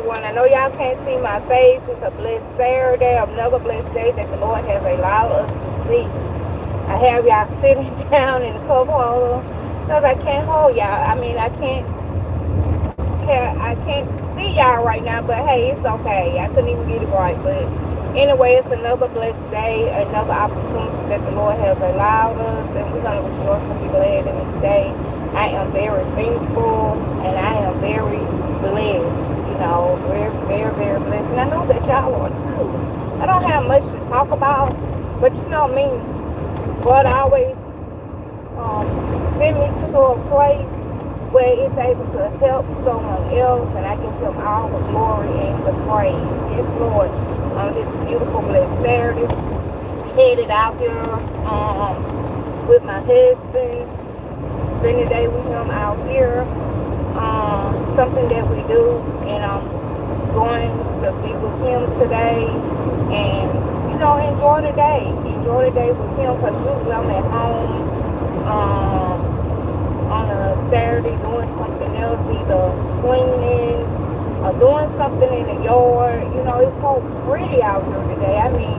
everyone. I know y'all can't see my face. It's a blessed Saturday, another blessed day that the Lord has allowed us to see. I have y'all sitting down in the cup holder because I can't hold y'all. I mean, I can't see y'all right now, but hey, it's okay. I couldn't even get it right. But anyway, it's another blessed day, another opportunity that the Lord has allowed us, and we're going to rejoice and be glad in this day. I am very thankful, and I am very blessed. You know, very, very, very blessed. And I know that y'all are too. I don't have much to talk about, but you know me, God always send me to a place where it's able to help someone else, and I give him all the glory and the praise. Yes, Lord. On this beautiful, blessed Saturday, headed out here with my husband, spend the day with him out here. Something that we do, and I'm going to be with him today, and you know, enjoy the day with him, because usually I'm at home on a Saturday doing something else, either cleaning or doing something in the yard. You know, it's so pretty out here today. I mean,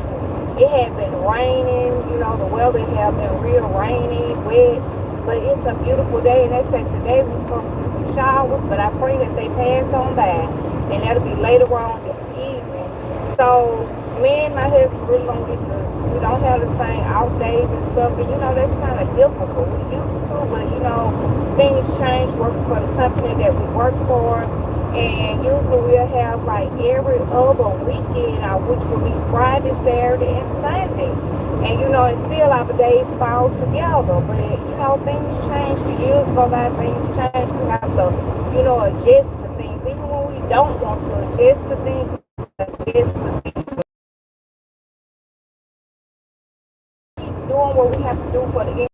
it had been raining, you know, the weather had been real rainy, wet, but it's a beautiful day. And they say today we're supposed to get some showers, but I pray that they pass on by, and that'll be later on this evening. So me and my husband really don't get to, we don't have the same out days and stuff, and you know, that's kind of difficult. We used to, but you know, things change working for the company that we work for, and usually we'll have like every other weekend, which will be Friday, Saturday, and Sunday. And you know, and still our days fall together, but you know, things change, the years go by, things change, we have to, you know, adjust to things, even when we don't want to adjust to things, adjust to things. Doing what we have to do for the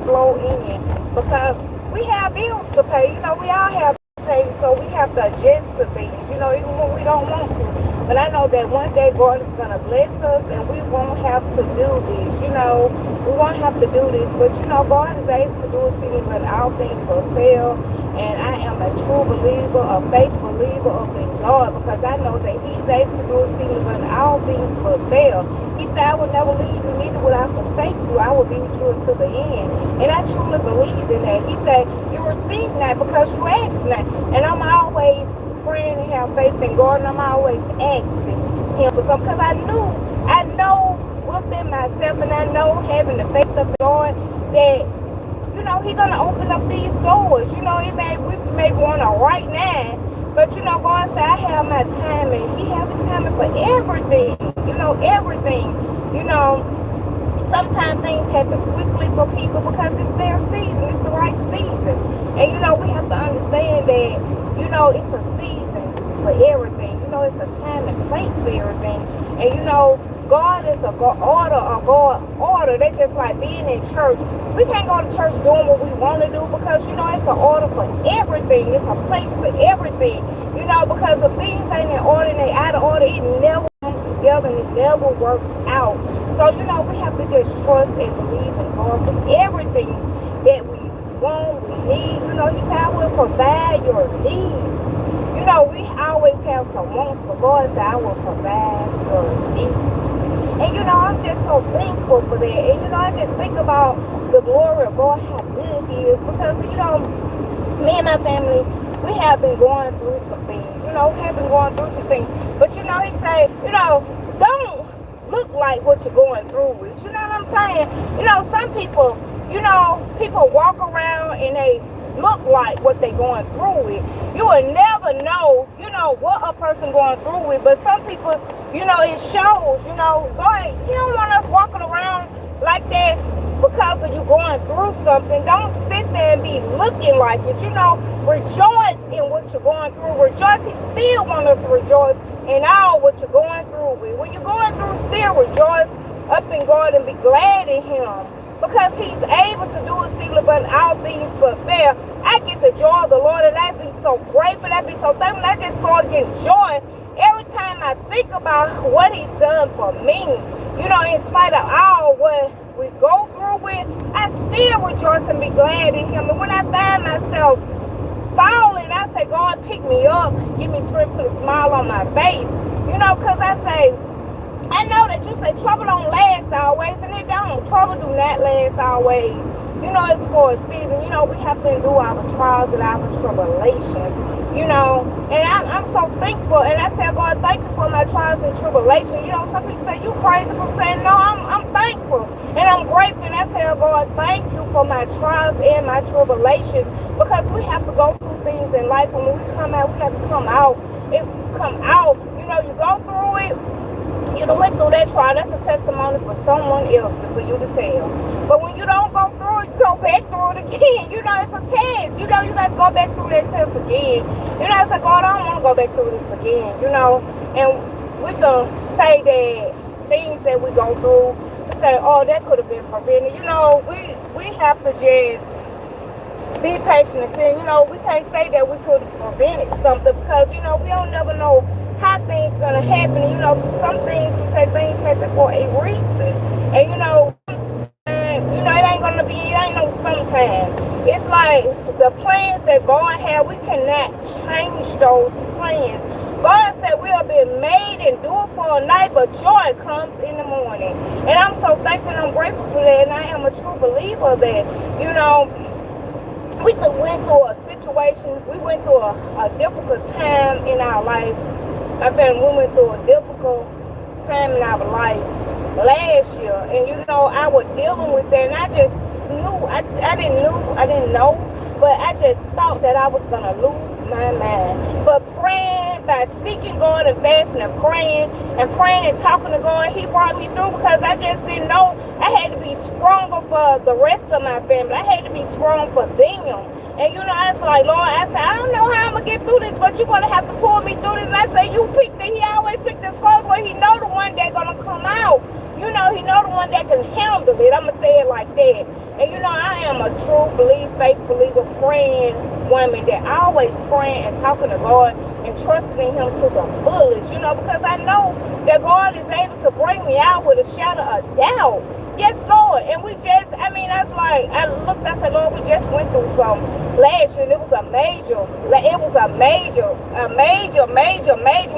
flow in, because we have bills to pay. You know, we all have to pay, so we have to adjust to things, you know, even when we don't want to. But I know that one day God is going to bless us, and we won't have to do this, you know. We won't have to do this, but you know, God is able to do it, seeing when all things will fail. And I am a true believer, a faith believer of in God, because I know that he's able to do it, seeing when all things will fail. He said, I will never leave you, neither will I forsake you. I will be with you until the end. And I truly believe in that. He said, you receive that because you ask that. And I'm always praying and have faith in God, and I'm always asking him for something, because I know within myself, and I know having the faith of God that, you know, he's going to open up these doors. You know, we may want to right now, but you know, God said, I have my time, and he has his time for everything. You know, everything. You know, sometimes things happen quickly for people because it's their season. It's the right season. And you know, we have to understand that, you know, it's a season for everything. You know, it's a time and place for everything. And you know, God is a God order. That's just like being in church. We can't go to church doing what we want to do, because you know, it's an order for everything. It's a place for everything. You know, because if things ain't in order and they out of order, it never comes together, and it never works out. So you know, we have to just trust and believe in God for everything that we want, we need. You know, he said, I will provide your needs. You know, we always have some wants, but God said, I will provide your needs. And you know, I'm just so thankful for that. And you know, I just think about the glory of God, how good he is, because you know, me and my family, we have been going through some things. You know, we have been going through some things. But you know, he said, you know, don't look like what you're going through with. You know what I'm saying? You know, some people, you know, people walk around and they look like what they're going through with. You will never know, you know, what a person going through with. But some people, you know, it shows, you know, God, he don't want us walking around like that because of you going through something. Don't sit there and be looking like it. You know, rejoice in what you're going through. Rejoice. He still wants us to rejoice in all what you're going through with. When you're going through, still rejoice up in God and be glad in him, because he's able to do exceedingly but all things but fail. I get the joy of the Lord, and I be so grateful, I be so thankful. I just start getting joy every time I think about what he's done for me. You know, in spite of all what we go through with, I still rejoice and be glad in him. And when I find myself falling and I say, God, pick me up, give me strength, put a smile on my face. You know, because I say, I know that you say trouble don't last always, and it don't. Trouble do not last always. You know, it's for a season. You know, we have to endure our trials and our tribulations. You know, and I'm so thankful, and I tell God, thank you for my trials and tribulations. You know, some people say, you crazy for saying, no, I'm thankful, and I'm grateful, and I tell God, thank you for my trials and my tribulations, because we have to go through things in life, and when we come out, we have to come out. If you come out, you know, you go through it, you done went through that trial, that's a testimony for someone else for you to tell. But when you don't go through it, you go back through it again. You know, it's a test. You know, you got to go back through that test again. You know, it's like, God, I don't want to go back through this again, you know. And we can say that things that we go through, say, oh, that could have been prevented. You know, we have to just be patient and say, you know, we can't say that we could have prevented something, because, you know, we don't never know how things gonna happen. You know, some things we say things happen for a reason, and you know, it ain't gonna be. It ain't no sometime. It's like the plans that God had, we cannot change those plans. God said we'll be made and do it for a night, but joy comes in the morning. And I'm so thankful and I'm grateful for that, and I am a true believer of that. You know, we went through a situation. We went through a difficult time in our life. My family, we went through a difficult time in our life last year, and you know, I was dealing with that, and I just knew, I didn't know, but I just thought that I was gonna lose my mind. But praying, by seeking God and fasting and praying and talking to God, He brought me through, because I just didn't know. I had to be stronger for the rest of my family. I had to be strong for them. And you know, I was like, Lord, I said, I don't know how I'm going to get through this, but you're going to have to pull me through this. And I say, you picked it. He always picked the scrolls where He know the one that's going to come out. You know, He know the one that can handle it. I'm going to say it like that. And you know, I am a true faith believer, praying woman that always praying and talking to God and trusting in Him to the fullest, you know, because I know that God is able to bring me out with a shadow of doubt. Yes, Lord. And we just, I mean, that's like, I looked, I said, Lord, we just went through some last year, and it was a major, when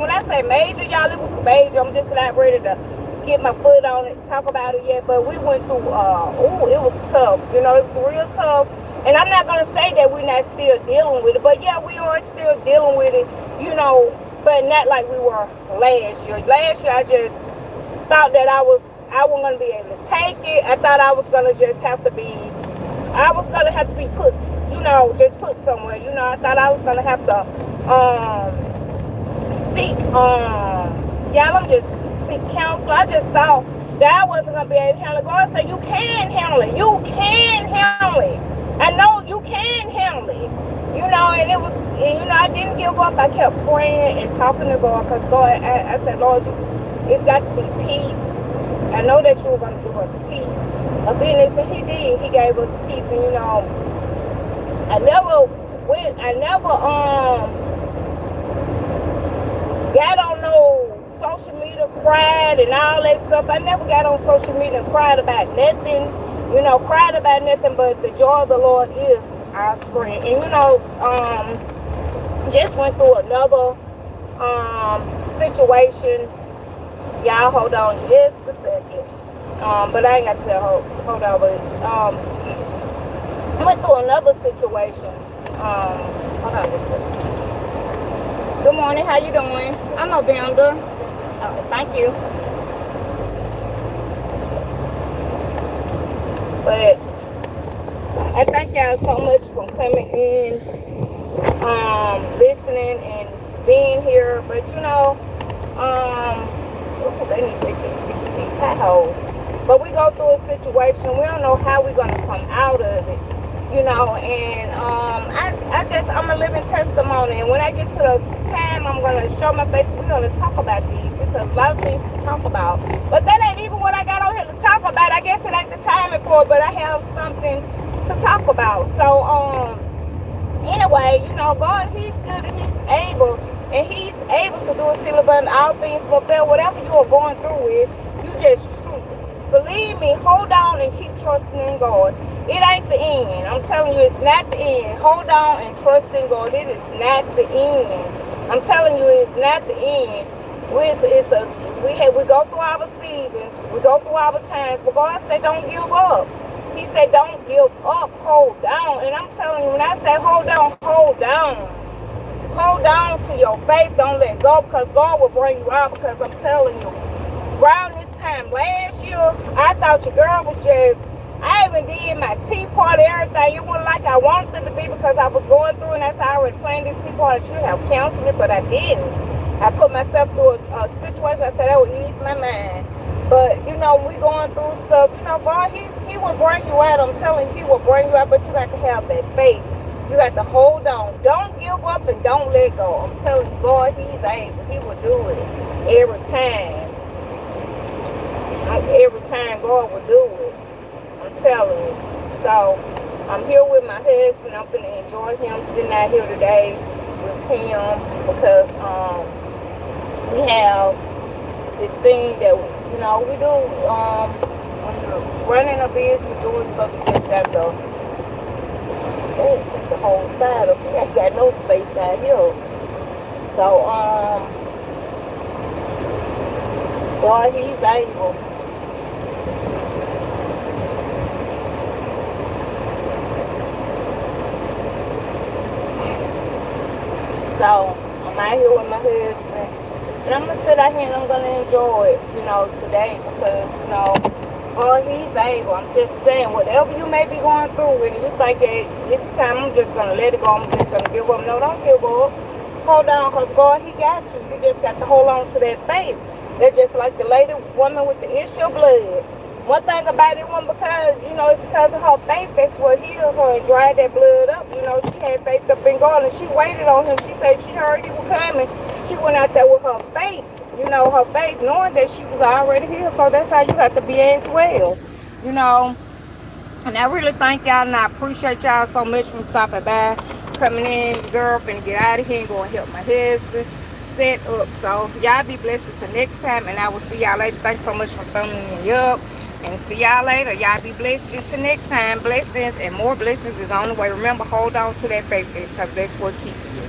I say major, y'all, it was major. I'm just not ready to get my foot on it, talk about it yet, but we went through, it was tough. You know, it was real tough. And I'm not going to say that we're not still dealing with it, but yeah, we are still dealing with it, you know, but not like we were last year. Last year, I just thought that I wasn't going to be able to take it. I thought I was going to just have to be put, you know, just put somewhere. You know, I thought I was going to have to seek, y'all, I'm just seek counsel. I just thought that I wasn't going to be able to handle it. God said, you can handle it. You can handle it. I know you can handle it. You know, and you know, I didn't give up. I kept praying and talking to God, because God, I said, Lord, it's got to be peace. I know that you were going to give us peace. And He did. He gave us peace. And you know, I never got on no social media, cried and all that stuff. I never got on social media and cried about nothing. You know, cried about nothing, but the joy of the Lord is our strength. And you know, just went through another situation. Y'all hold on just a second. But I ain't got to tell, hold on, but went through another situation. Hold on just a second. Good morning, how you doing? I'm a vendor. Thank you. But I thank y'all so much for coming in, listening and being here. But you know, they need to see potholes. But we go through a situation. We don't know how we're gonna come out of it, you know. And I'm a living testimony. And when I get to the time, I'm gonna show my face. We're gonna talk about these. It's a lot of things to talk about. But that ain't even what I got on here to talk about. I guess it ain't the timing for it, but I have something to talk about. So anyway, you know, God, He's good and He's able. And He's able to do a seal above all things, but whatever you are going through with, you just believe me, hold on and keep trusting in God. It ain't the end. I'm telling you, it's not the end. Hold on and trust in God. It is not the end. I'm telling you, it's not the end. We go through our seasons, we go through our times, but God said don't give up. He said don't give up, hold down. And I'm telling you, when I say hold down, hold down. Hold on to your faith. Don't let go, because God will bring you out. Because I'm telling you, around this time last year, I thought your girl was just, I even did my tea party, everything. It wasn't like I wanted it to be, because I was going through, and that's how I already planned this tea party. I should have canceled it, but I didn't. I put myself through a situation. I said that would ease my mind. But, you know, we going through stuff. You know, God, he will bring you out. I'm telling you, he will bring you out, but you have to have that faith. You have to hold on. Don't give up and don't let go. I'm telling you, God, he's able. He will do it every time. Every time God will do it. I'm telling you. So, I'm here with my husband. I'm going to enjoy him sitting out here today with him, because we have this thing that, you know, we do when you're running a business, doing stuff, you just have to take the whole side of it. I got no space out here. So, God, he's able. So, I'm out here with my husband. And I'm going to sit out here and I'm going to enjoy it, you know, today. Because, you know, God, he's able. I'm just saying, whatever you may be going through, and you think that this time I'm just going to let it go, I'm just going to give up. No, don't give up. Hold on, because God, he got you. You just got to hold on to that faith. They're just like the lady woman with the issue of blood. One thing about it wasn't because, you know, it's because of her faith. That's what healed her and dried that blood up. You know, she had faith up in God, and she waited on him. She said she heard he was coming. She went out there with her faith. You know, her faith, knowing that she was already healed. So that's how you have to be as well. You know, and I really thank y'all, and I appreciate y'all so much for stopping by, coming in. Girl, finna get out of here and go and help my husband set up. So y'all be blessed until next time, and I will see y'all later. Thanks so much for thumbing me up, and see y'all later. Y'all be blessed until next time. Blessings and more blessings is on the way. Remember, hold on to that faith, because that's what keeps you.